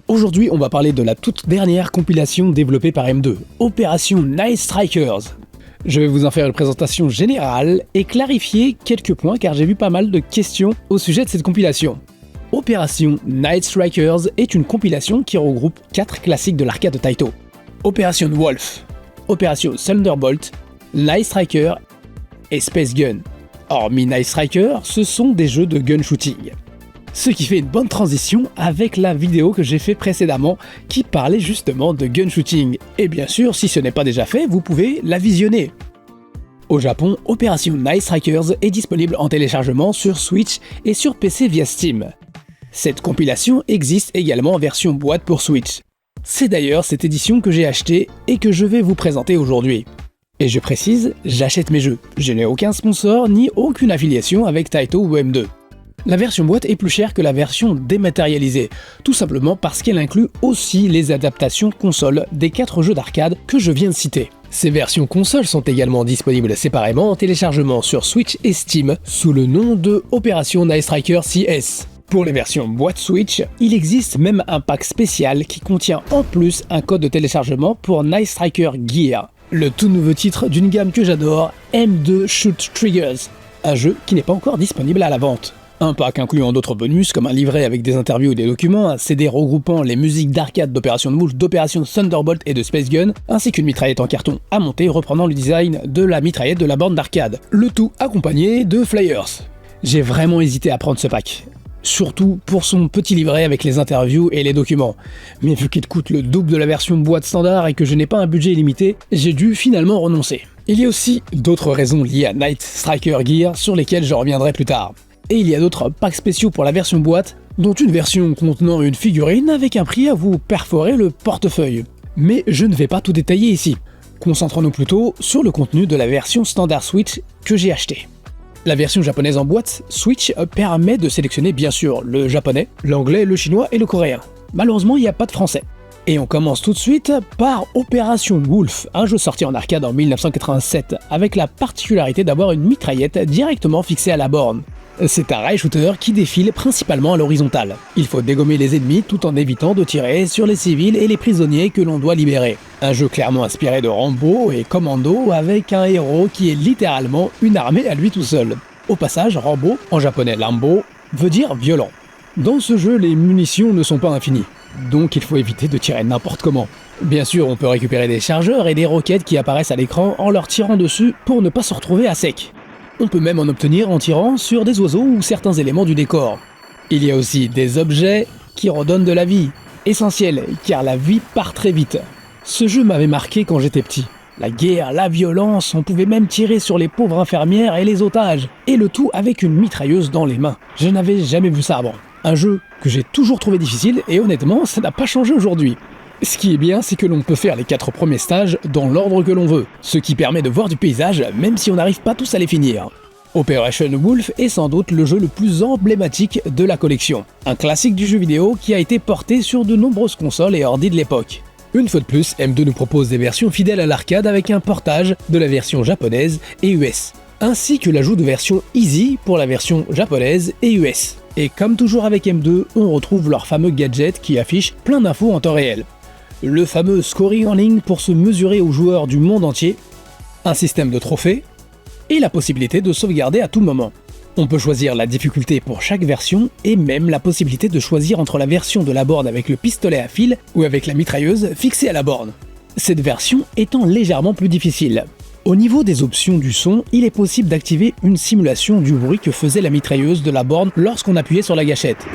Aujourd'hui, on va parler de la toute dernière compilation développée par M2, Opération Night Strikers. Je vais vous en faire une présentation générale et clarifier quelques points car j'ai vu pas mal de questions au sujet de cette compilation. Opération Night Strikers est une compilation qui regroupe 4 classiques de l'arcade de Taito. Opération Wolf, Opération Thunderbolt, Night Striker et Space Gun. Hormis Night Striker, ce sont des jeux de gun shooting. Ce qui fait une bonne transition avec la vidéo que j'ai fait précédemment qui parlait justement de gun shooting. Et bien sûr, si ce n'est pas déjà fait, vous pouvez la visionner. Au Japon, Opération Night Strikers est disponible en téléchargement sur Switch et sur PC via Steam. Cette compilation existe également en version boîte pour Switch. C'est d'ailleurs cette édition que j'ai achetée et que je vais vous présenter aujourd'hui. Et je précise, j'achète mes jeux. Je n'ai aucun sponsor ni aucune affiliation avec Taito ou M2. La version boîte est plus chère que la version dématérialisée, tout simplement parce qu'elle inclut aussi les adaptations console des 4 jeux d'arcade que je viens de citer. Ces versions console sont également disponibles séparément en téléchargement sur Switch et Steam sous le nom de Opération Night Striker CS. Pour les versions boîte Switch, il existe même un pack spécial qui contient en plus un code de téléchargement pour Night Striker Gear, le tout nouveau titre d'une gamme que j'adore, M2 Shoot Triggers, un jeu qui n'est pas encore disponible à la vente. Un pack incluant d'autres bonus comme un livret avec des interviews ou des documents, un CD regroupant les musiques d'arcade d'Opération Wolf, d'Opération Thunderbolt et de Space Gun, ainsi qu'une mitraillette en carton à monter reprenant le design de la mitraillette de la borne d'arcade. Le tout accompagné de flyers. J'ai vraiment hésité à prendre ce pack. Surtout pour son petit livret avec les interviews et les documents. Mais vu qu'il coûte le double de la version boîte standard et que je n'ai pas un budget illimité, j'ai dû finalement renoncer. Il y a aussi d'autres raisons liées à Night Striker Gear sur lesquelles je reviendrai plus tard. Et il y a d'autres packs spéciaux pour la version boîte, dont une version contenant une figurine avec un prix à vous perforer le portefeuille. Mais je ne vais pas tout détailler ici. Concentrons-nous plutôt sur le contenu de la version standard Switch que j'ai acheté. La version japonaise en boîte Switch permet de sélectionner bien sûr le japonais, l'anglais, le chinois et le coréen. Malheureusement, il n'y a pas de français. Et on commence tout de suite par Opération Wolf, un jeu sorti en arcade en 1987, avec la particularité d'avoir une mitraillette directement fixée à la borne. C'est un rail shooter qui défile principalement à l'horizontale. Il faut dégommer les ennemis tout en évitant de tirer sur les civils et les prisonniers que l'on doit libérer. Un jeu clairement inspiré de Rambo et Commando avec un héros qui est littéralement une armée à lui tout seul. Au passage, Rambo, en japonais Lambo, veut dire violent. Dans ce jeu, les munitions ne sont pas infinies, donc il faut éviter de tirer n'importe comment. Bien sûr, on peut récupérer des chargeurs et des roquettes qui apparaissent à l'écran en leur tirant dessus pour ne pas se retrouver à sec. On peut même en obtenir en tirant sur des oiseaux ou certains éléments du décor. Il y a aussi des objets qui redonnent de la vie, essentiel car la vie part très vite. Ce jeu m'avait marqué quand j'étais petit. La guerre, la violence, on pouvait même tirer sur les pauvres infirmières et les otages, et le tout avec une mitrailleuse dans les mains. Je n'avais jamais vu ça avant. Un jeu que j'ai toujours trouvé difficile et honnêtement, ça n'a pas changé aujourd'hui. Ce qui est bien, c'est que l'on peut faire les 4 premiers stages dans l'ordre que l'on veut, ce qui permet de voir du paysage même si on n'arrive pas tous à les finir. Opération Wolf est sans doute le jeu le plus emblématique de la collection, un classique du jeu vidéo qui a été porté sur de nombreuses consoles et ordi de l'époque. Une fois de plus, M2 nous propose des versions fidèles à l'arcade avec un portage de la version japonaise et US, ainsi que l'ajout de versions Easy pour la version japonaise et US. Et comme toujours avec M2, on retrouve leur fameux gadget qui affiche plein d'infos en temps réel. Le fameux scoring en ligne pour se mesurer aux joueurs du monde entier, un système de trophées, et la possibilité de sauvegarder à tout moment. On peut choisir la difficulté pour chaque version, et même la possibilité de choisir entre la version de la borne avec le pistolet à fil ou avec la mitrailleuse fixée à la borne. Cette version étant légèrement plus difficile. Au niveau des options du son, il est possible d'activer une simulation du bruit que faisait la mitrailleuse de la borne lorsqu'on appuyait sur la gâchette.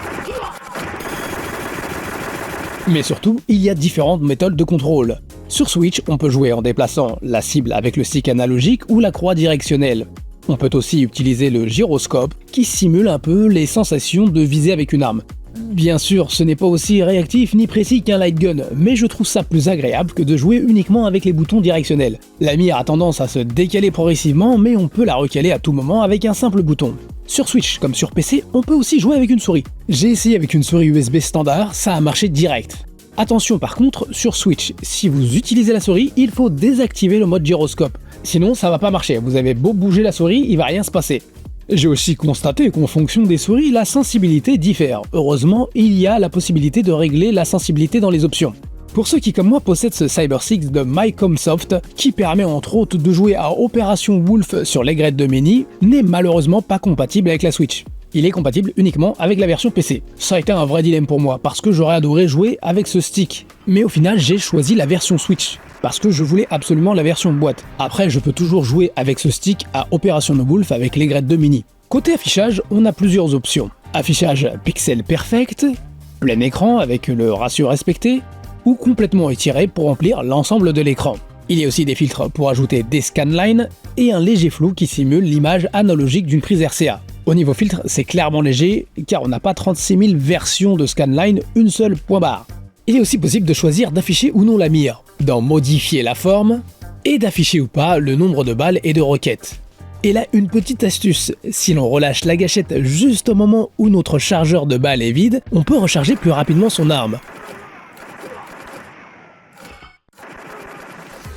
Mais surtout, il y a différentes méthodes de contrôle. Sur Switch, on peut jouer en déplaçant la cible avec le stick analogique ou la croix directionnelle. On peut aussi utiliser le gyroscope qui simule un peu les sensations de viser avec une arme. Bien sûr, ce n'est pas aussi réactif ni précis qu'un light gun, mais je trouve ça plus agréable que de jouer uniquement avec les boutons directionnels. La mire a tendance à se décaler progressivement, mais on peut la recaler à tout moment avec un simple bouton. Sur Switch, comme sur PC, on peut aussi jouer avec une souris. J'ai essayé avec une souris USB standard, ça a marché direct. Attention par contre, sur Switch, si vous utilisez la souris, il faut désactiver le mode gyroscope. Sinon, ça va pas marcher, vous avez beau bouger la souris, il va rien se passer. J'ai aussi constaté qu'en fonction des souris, la sensibilité diffère. Heureusement, il y a la possibilité de régler la sensibilité dans les options. Pour ceux qui comme moi possèdent ce CyberSix de Micomsoft, qui permet entre autres de jouer à Opération Wolf sur l'aigrette de Mini, n'est malheureusement pas compatible avec la Switch. Il est compatible uniquement avec la version PC. Ça a été un vrai dilemme pour moi, parce que j'aurais adoré jouer avec ce stick. Mais au final, j'ai choisi la version Switch, parce que je voulais absolument la version boîte. Après, je peux toujours jouer avec ce stick à Opération Wolf avec l'aigrette de Mini. Côté affichage, on a plusieurs options. Affichage pixel perfect, plein écran avec le ratio respecté, ou complètement étiré pour remplir l'ensemble de l'écran. Il y a aussi des filtres pour ajouter des scanlines et un léger flou qui simule l'image analogique d'une prise RCA. Au niveau filtre, c'est clairement léger car on n'a pas 36 000 versions de scanline, une seule point barre. Il est aussi possible de choisir d'afficher ou non la mire, d'en modifier la forme et d'afficher ou pas le nombre de balles et de roquettes. Et là, une petite astuce, si l'on relâche la gâchette juste au moment où notre chargeur de balles est vide, on peut recharger plus rapidement son arme.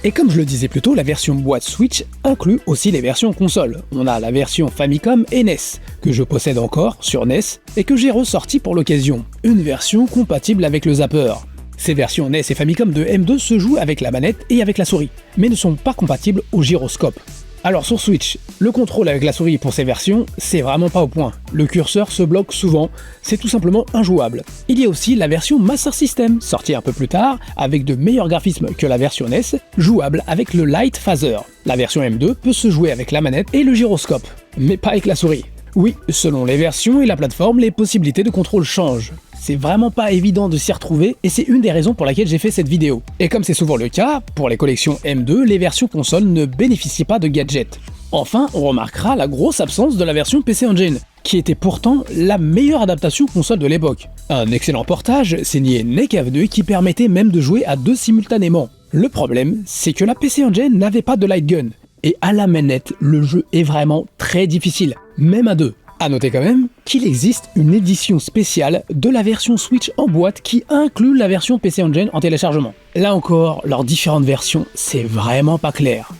Et comme je le disais plus tôt, la version boîte Switch inclut aussi les versions console. On a la version Famicom et NES, que je possède encore sur NES et que j'ai ressorti pour l'occasion. Une version compatible avec le zapper. Ces versions NES et Famicom de M2 se jouent avec la manette et avec la souris, mais ne sont pas compatibles au gyroscope. Alors sur Switch, le contrôle avec la souris pour ces versions, c'est vraiment pas au point. Le curseur se bloque souvent, c'est tout simplement injouable. Il y a aussi la version Master System, sortie un peu plus tard, avec de meilleurs graphismes que la version NES, jouable avec le Light Phaser. La version M2 peut se jouer avec la manette et le gyroscope, mais pas avec la souris. Oui, selon les versions et la plateforme, les possibilités de contrôle changent. C'est vraiment pas évident de s'y retrouver et c'est une des raisons pour laquelle j'ai fait cette vidéo. Et comme c'est souvent le cas, pour les collections M2, les versions console ne bénéficient pas de gadgets. Enfin, on remarquera la grosse absence de la version PC Engine, qui était pourtant la meilleure adaptation console de l'époque. Un excellent portage signé NECAV2 qui permettait même de jouer à deux simultanément. Le problème, c'est que la PC Engine n'avait pas de light gun. Et à la manette, le jeu est vraiment très difficile, même à deux. A noter quand même qu'il existe une édition spéciale de la version Switch en boîte qui inclut la version PC Engine en téléchargement. Là encore, leurs différentes versions, c'est vraiment pas clair.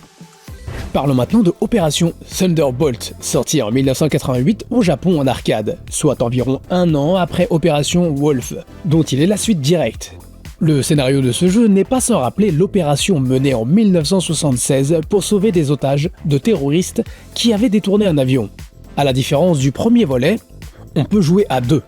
Parlons maintenant de Opération Thunderbolt, sortie en 1988 au Japon en arcade, soit environ un an après Opération Wolf, dont il est la suite directe. Le scénario de ce jeu n'est pas sans rappeler l'opération menée en 1976 pour sauver des otages de terroristes qui avaient détourné un avion. À la différence du premier volet, on peut jouer à deux,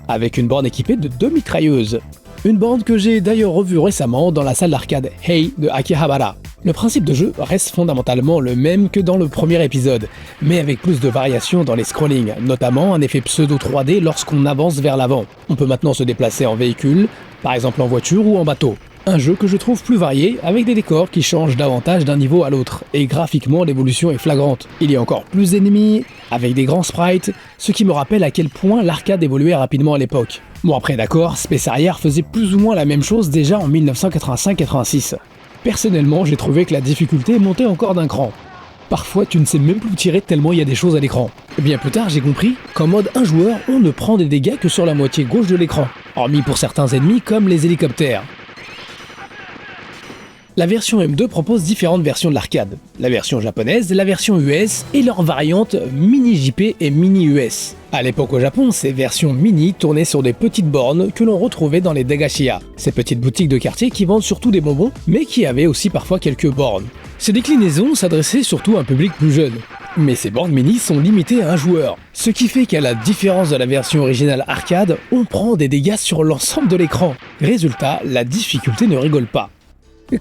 avec une borne équipée de deux mitrailleuses. Une borne que j'ai d'ailleurs revue récemment dans la salle d'arcade Hei de Akihabara. Le principe de jeu reste fondamentalement le même que dans le premier épisode, mais avec plus de variations dans les scrollings, notamment un effet pseudo 3D lorsqu'on avance vers l'avant. On peut maintenant se déplacer en véhicule, par exemple en voiture ou en bateau. Un jeu que je trouve plus varié, avec des décors qui changent davantage d'un niveau à l'autre, et graphiquement l'évolution est flagrante. Il y a encore plus d'ennemis, avec des grands sprites, ce qui me rappelle à quel point l'arcade évoluait rapidement à l'époque. Bon après d'accord, Space Harrier faisait plus ou moins la même chose déjà en 1985-86. Personnellement, j'ai trouvé que la difficulté montait encore d'un cran. Parfois tu ne sais même plus où tirer tellement il y a des choses à l'écran. Bien plus tard j'ai compris qu'en mode un joueur, on ne prend des dégâts que sur la moitié gauche de l'écran, hormis pour certains ennemis comme les hélicoptères. La version M2 propose différentes versions de l'arcade, la version japonaise, la version US et leurs variantes Mini JP et Mini US. A l'époque au Japon, ces versions mini tournaient sur des petites bornes que l'on retrouvait dans les Dagashiya, ces petites boutiques de quartier qui vendent surtout des bonbons, mais qui avaient aussi parfois quelques bornes. Ces déclinaisons s'adressaient surtout à un public plus jeune. Mais ces bornes mini sont limitées à un joueur, ce qui fait qu'à la différence de la version originale arcade, on prend des dégâts sur l'ensemble de l'écran. Résultat, la difficulté ne rigole pas.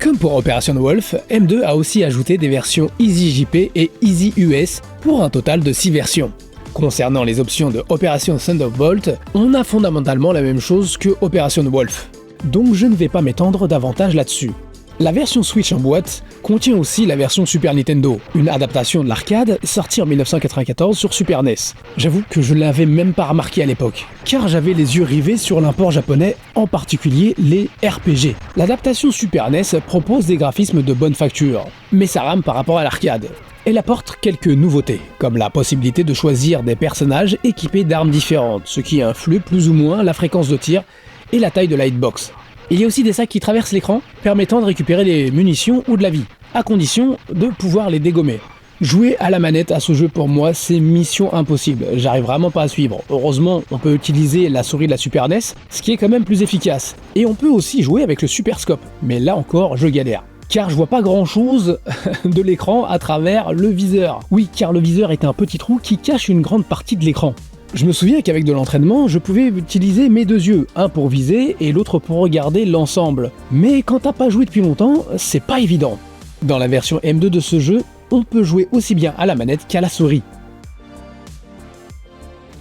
Comme pour Opération Wolf, M2 a aussi ajouté des versions Easy JP et Easy US pour un total de 6 versions. Concernant les options de Opération Thunderbolt, on a fondamentalement la même chose que Opération Wolf, donc je ne vais pas m'étendre davantage là-dessus. La version Switch en boîte contient aussi la version Super Nintendo, une adaptation de l'arcade sortie en 1994 sur Super NES. J'avoue que je l'avais même pas remarqué à l'époque, car j'avais les yeux rivés sur l'import japonais, en particulier les RPG. L'adaptation Super NES propose des graphismes de bonne facture, mais ça rame par rapport à l'arcade. Elle apporte quelques nouveautés, comme la possibilité de choisir des personnages équipés d'armes différentes, ce qui influe plus ou moins la fréquence de tir et la taille de la hitbox. Il y a aussi des sacs qui traversent l'écran, permettant de récupérer des munitions ou de la vie, à condition de pouvoir les dégommer. Jouer à la manette à ce jeu pour moi c'est mission impossible, j'arrive vraiment pas à suivre. Heureusement on peut utiliser la souris de la Super NES, ce qui est quand même plus efficace. Et on peut aussi jouer avec le Super Scope, mais là encore je galère. Car je vois pas grand chose de l'écran à travers le viseur. Oui, car le viseur est un petit trou qui cache une grande partie de l'écran. Je me souviens qu'avec de l'entraînement, je pouvais utiliser mes deux yeux, un pour viser et l'autre pour regarder l'ensemble. Mais quand t'as pas joué depuis longtemps, c'est pas évident. Dans la version M2 de ce jeu, on peut jouer aussi bien à la manette qu'à la souris.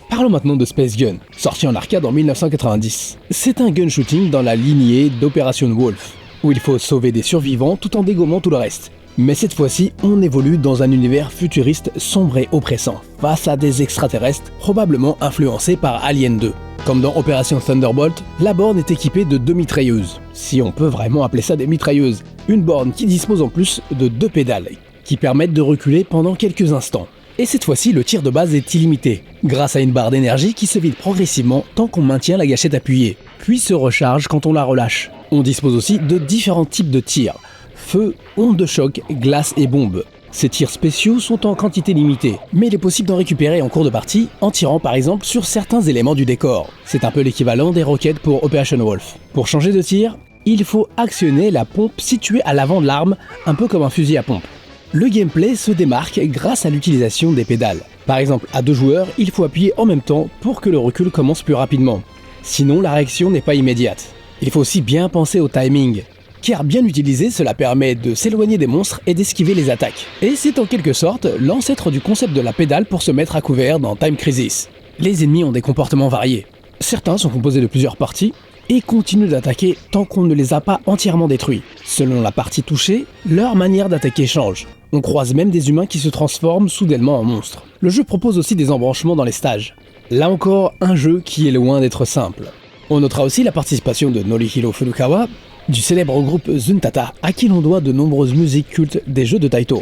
Parlons maintenant de Space Gun, sorti en arcade en 1990. C'est un gun shooting dans la lignée d'Operation Wolf, où il faut sauver des survivants tout en dégommant tout le reste. Mais cette fois-ci, on évolue dans un univers futuriste sombre et oppressant, face à des extraterrestres probablement influencés par Alien 2. Comme dans Operation Thunderbolt, la borne est équipée de 2 mitrailleuses, si on peut vraiment appeler ça des mitrailleuses. Une borne qui dispose en plus de 2 pédales, qui permettent de reculer pendant quelques instants. Et cette fois-ci, le tir de base est illimité, grâce à une barre d'énergie qui se vide progressivement tant qu'on maintient la gâchette appuyée, puis se recharge quand on la relâche. On dispose aussi de différents types de tirs. Feu, onde de choc, glace et bombe. Ces tirs spéciaux sont en quantité limitée, mais il est possible d'en récupérer en cours de partie en tirant par exemple sur certains éléments du décor. C'est un peu l'équivalent des roquettes pour Operation Wolf. Pour changer de tir, il faut actionner la pompe située à l'avant de l'arme, un peu comme un fusil à pompe. Le gameplay se démarque grâce à l'utilisation des pédales. Par exemple, à 2 joueurs, il faut appuyer en même temps pour que le recul commence plus rapidement. Sinon, la réaction n'est pas immédiate. Il faut aussi bien penser au timing, car bien utilisé, cela permet de s'éloigner des monstres et d'esquiver les attaques. Et c'est en quelque sorte l'ancêtre du concept de la pédale pour se mettre à couvert dans Time Crisis. Les ennemis ont des comportements variés. Certains sont composés de plusieurs parties et continuent d'attaquer tant qu'on ne les a pas entièrement détruits. Selon la partie touchée, leur manière d'attaquer change. On croise même des humains qui se transforment soudainement en monstres. Le jeu propose aussi des embranchements dans les stages. Là encore, un jeu qui est loin d'être simple. On notera aussi la participation de Norihiro Furukawa, du célèbre groupe Zuntata, à qui l'on doit de nombreuses musiques cultes des jeux de Taito.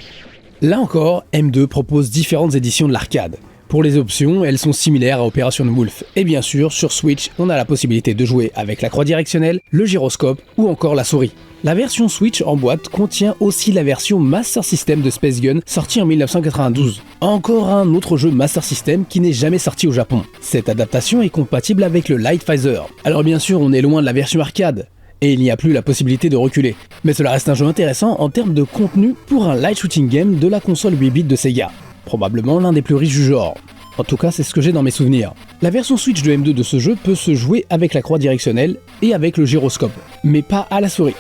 Là encore, M2 propose différentes éditions de l'arcade. Pour les options, elles sont similaires à Operation Wolf. Et bien sûr, sur Switch, on a la possibilité de jouer avec la croix directionnelle, le gyroscope ou encore la souris. La version Switch en boîte contient aussi la version Master System de Space Gun, sortie en 1992. Encore un autre jeu Master System qui n'est jamais sorti au Japon. Cette adaptation est compatible avec le Light Phaser. Alors bien sûr, on est loin de la version arcade, et il n'y a plus la possibilité de reculer. Mais cela reste un jeu intéressant en termes de contenu pour un light shooting game de la console 8 bits de Sega. Probablement l'un des plus riches du genre. En tout cas, c'est ce que j'ai dans mes souvenirs. La version Switch de M2 de ce jeu peut se jouer avec la croix directionnelle et avec le gyroscope, mais pas à la souris.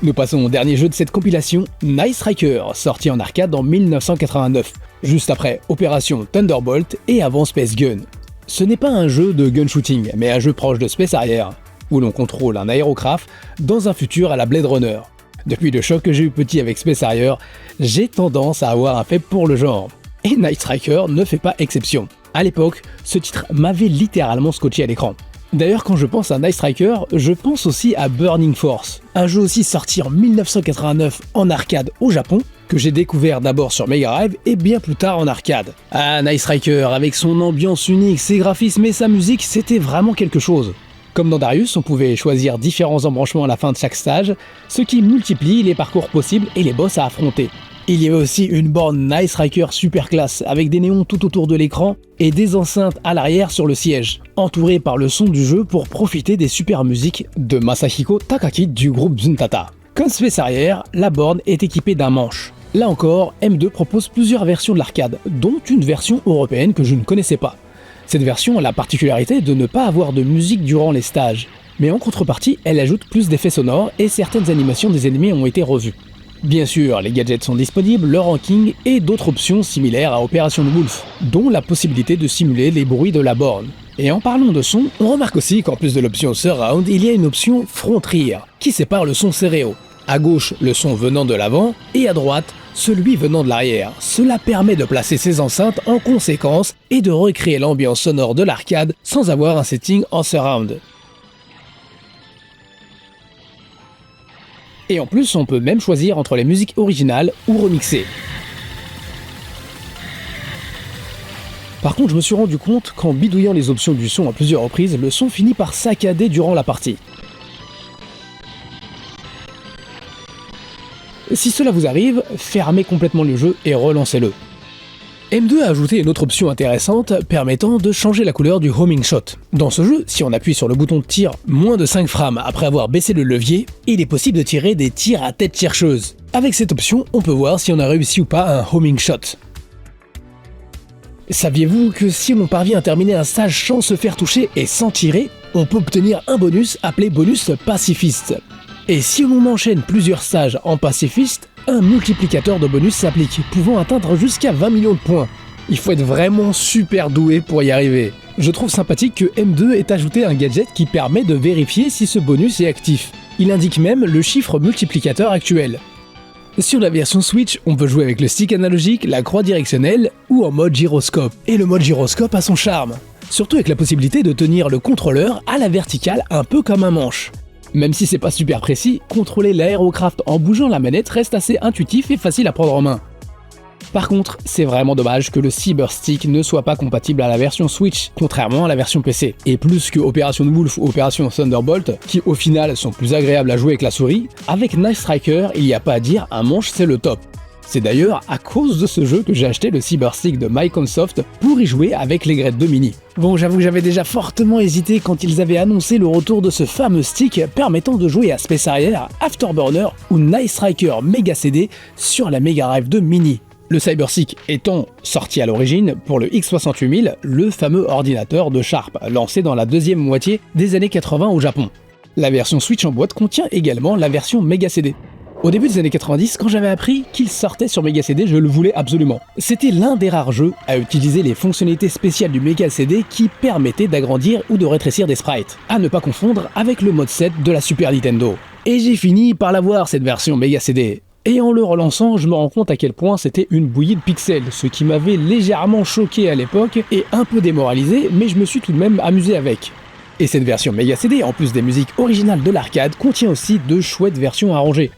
Nous passons au dernier jeu de cette compilation, Night Striker, sorti en arcade en 1989, juste après Operation Thunderbolt et avant Space Gun. Ce n'est pas un jeu de gun shooting, mais un jeu proche de Space Harrier, où l'on contrôle un aérocraft dans un futur à la Blade Runner. Depuis le choc que j'ai eu petit avec Space Harrier, j'ai tendance à avoir un faible pour le genre. Et Night Striker ne fait pas exception. À l'époque, ce titre m'avait littéralement scotché à l'écran. D'ailleurs, quand je pense à Night Striker, je pense aussi à Burning Force, un jeu aussi sorti en 1989 en arcade au Japon, que j'ai découvert d'abord sur Mega Drive et bien plus tard en arcade. Ah, Night Striker, avec son ambiance unique, ses graphismes et sa musique, c'était vraiment quelque chose. Comme dans Darius, on pouvait choisir différents embranchements à la fin de chaque stage, ce qui multiplie les parcours possibles et les boss à affronter. Il y avait aussi une borne Night Striker super classe avec des néons tout autour de l'écran et des enceintes à l'arrière sur le siège, entourées par le son du jeu pour profiter des super musiques de Masahiko Takaki du groupe Zuntata. Comme Space Harrier, la borne est équipée d'un manche. Là encore, M2 propose plusieurs versions de l'arcade, dont une version européenne que je ne connaissais pas. Cette version a la particularité de ne pas avoir de musique durant les stages, mais en contrepartie, elle ajoute plus d'effets sonores et certaines animations des ennemis ont été revues. Bien sûr, les gadgets sont disponibles, le ranking et d'autres options similaires à Operation Wolf, dont la possibilité de simuler les bruits de la borne. Et en parlant de son, on remarque aussi qu'en plus de l'option Surround, il y a une option Front Rear, qui sépare le son stéréo. À gauche, le son venant de l'avant, et à droite, celui venant de l'arrière. Cela permet de placer ces enceintes en conséquence et de recréer l'ambiance sonore de l'arcade sans avoir un setting en Surround. Et en plus, on peut même choisir entre les musiques originales ou remixées. Par contre, je me suis rendu compte qu'en bidouillant les options du son à plusieurs reprises, le son finit par saccader durant la partie. Si cela vous arrive, fermez complètement le jeu et relancez-le. M2 a ajouté une autre option intéressante permettant de changer la couleur du homing shot. Dans ce jeu, si on appuie sur le bouton de tir moins de 5 frames après avoir baissé le levier, il est possible de tirer des tirs à tête chercheuse. Avec cette option, on peut voir si on a réussi ou pas un homing shot. Saviez-vous que si l'on parvient à terminer un stage sans se faire toucher et sans tirer, on peut obtenir un bonus appelé bonus pacifiste. Et si l'on enchaîne plusieurs stages en pacifiste, un multiplicateur de bonus s'applique, pouvant atteindre jusqu'à 20 millions de points. Il faut être vraiment super doué pour y arriver. Je trouve sympathique que M2 ait ajouté un gadget qui permet de vérifier si ce bonus est actif. Il indique même le chiffre multiplicateur actuel. Sur la version Switch, on peut jouer avec le stick analogique, la croix directionnelle ou en mode gyroscope. Et le mode gyroscope a son charme. Surtout avec la possibilité de tenir le contrôleur à la verticale un peu comme un manche. Même si c'est pas super précis, contrôler l'aérocraft en bougeant la manette reste assez intuitif et facile à prendre en main. Par contre, c'est vraiment dommage que le Cyberstick ne soit pas compatible à la version Switch, contrairement à la version PC. Et plus que Operation Wolf ou Operation Thunderbolt, qui au final sont plus agréables à jouer avec la souris, avec Night Striker, il n'y a pas à dire, un manche c'est le top. C'est d'ailleurs à cause de ce jeu que j'ai acheté le Cyberstick de Microsoft pour y jouer avec les Grade 2 Mini. Bon, j'avoue que j'avais déjà fortement hésité quand ils avaient annoncé le retour de ce fameux stick permettant de jouer à Space Harrier, Afterburner ou Night Striker Mega CD sur la Mega Drive 2 Mini. Le Cyberstick étant sorti à l'origine pour le X68000, le fameux ordinateur de Sharp, lancé dans la deuxième moitié des années 80 au Japon. La version Switch en boîte contient également la version Mega CD. Au début des années 90, quand j'avais appris qu'il sortait sur Mega CD, je le voulais absolument. C'était l'un des rares jeux à utiliser les fonctionnalités spéciales du Mega CD qui permettaient d'agrandir ou de rétrécir des sprites, à ne pas confondre avec le mode 7 de la Super Nintendo. Et j'ai fini par l'avoir cette version Mega CD. Et en le relançant, je me rends compte à quel point c'était une bouillie de pixels, ce qui m'avait légèrement choqué à l'époque et un peu démoralisé, mais je me suis tout de même amusé avec. Et cette version Mega CD, en plus des musiques originales de l'arcade, contient aussi de chouettes versions arrangées.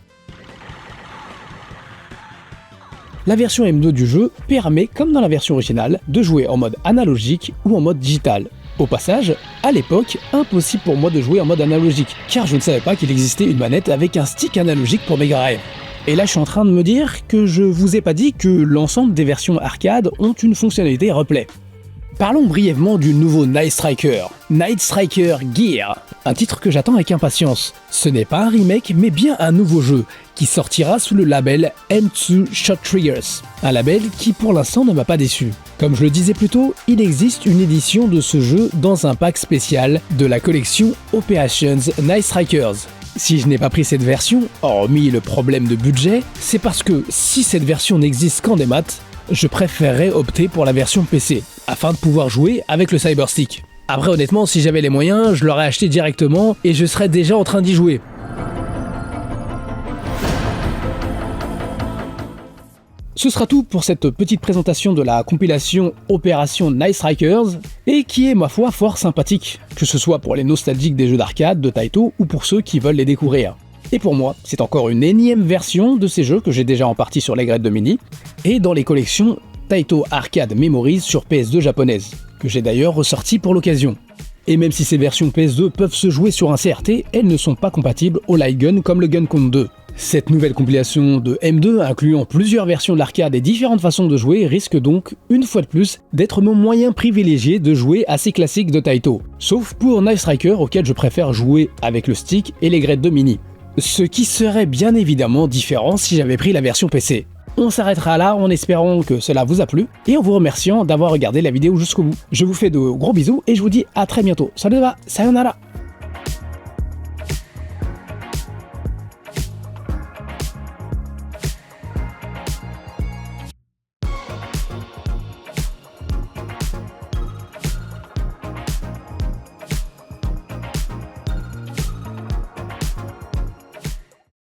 La version M2 du jeu permet, comme dans la version originale, de jouer en mode analogique ou en mode digital. Au passage, à l'époque, impossible pour moi de jouer en mode analogique, car je ne savais pas qu'il existait une manette avec un stick analogique pour Mega Drive. Et là je suis en train de me dire que je vous ai pas dit que l'ensemble des versions arcade ont une fonctionnalité replay. Parlons brièvement du nouveau Night Striker Gear, un titre que j'attends avec impatience. Ce n'est pas un remake mais bien un nouveau jeu, qui sortira sous le label M2 Shot Triggers, un label qui pour l'instant ne m'a pas déçu. Comme je le disais plus tôt, il existe une édition de ce jeu dans un pack spécial de la collection Operations Night Strikers. Si je n'ai pas pris cette version, hormis le problème de budget, c'est parce que si cette version n'existe qu'en démat, je préférerais opter pour la version PC, afin de pouvoir jouer avec le Cyberstick. Après honnêtement, si j'avais les moyens, je l'aurais acheté directement et je serais déjà en train d'y jouer. Ce sera tout pour cette petite présentation de la compilation Opération Night Strikers, et qui est ma foi fort sympathique, que ce soit pour les nostalgiques des jeux d'arcade de Taito ou pour ceux qui veulent les découvrir. Et pour moi, c'est encore une énième version de ces jeux que j'ai déjà en partie sur les Grade 2 Mini, et dans les collections Taito Arcade Memories sur PS2 japonaise, que j'ai d'ailleurs ressorti pour l'occasion. Et même si ces versions PS2 peuvent se jouer sur un CRT, elles ne sont pas compatibles au Light Gun comme le Gun Count 2. Cette nouvelle compilation de M2, incluant plusieurs versions de l'arcade et différentes façons de jouer, risque donc, une fois de plus, d'être mon moyen privilégié de jouer à ces classiques de Taito. Sauf pour Night Striker, auquel je préfère jouer avec le stick et les Grade 2 Mini. Ce qui serait bien évidemment différent si j'avais pris la version PC. On s'arrêtera là en espérant que cela vous a plu et en vous remerciant d'avoir regardé la vidéo jusqu'au bout. Je vous fais de gros bisous et je vous dis à très bientôt. Salut, sayonara.